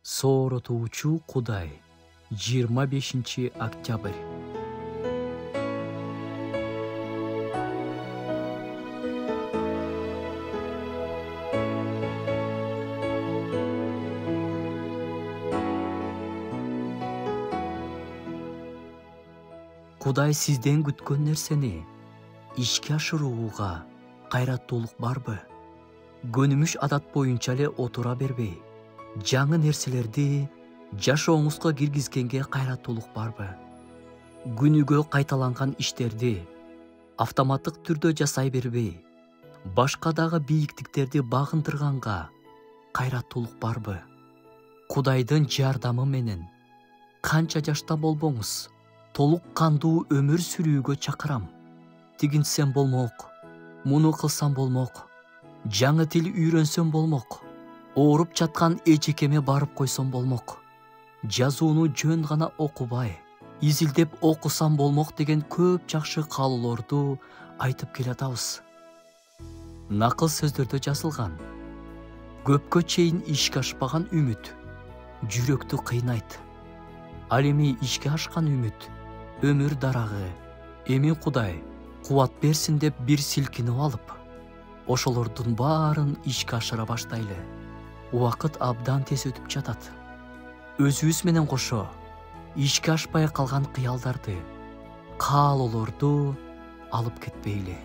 Сооротуучу Кудай. 25 октябрь. Кудай сизден күткөн нерсени ишке ашырууга кайраттуулук барбы? Көнүмүш адат боюнча эле отура бербей, жаңы нерселерди жашооңузга киргизгенге кайраттуулук барбы? Күнүгө кайталанган иштерди автоматтык түрдө жасай бербей, башка дагы бийиктиктерди багындырганга кайраттуулук барбы? Кудайдын жардамы менен канча жашта болбоңуз, толук кандуу өмүр сүрүүгө чакырам. Тигинтсем болмок, муну кылсам болмок, жаңы тил үйрөнсөм болмок, ооруп жаткан эжекеме барып койсом болмок, жазууну жөн гана окубай, изилдеп окусам болмок деген көп жакшы каалоолорду айтып келатабыз. Накыл сөздөрдө жазылган: көпкө чейин ишке ашпаган үмүт жүрөктү кыйнайт. Ал эми ишке ашкан үмүт өмүр дарагы. Эми Кудай кубат берсин деп бир силкинип алып, ошолордун баарын ишке ашыра баштайлы. Убакыт абдан тез өтүп жатат. Өзүбүз менен кошо ишке ашпай калган кыялдарды, каалоолорду алып кетпейли.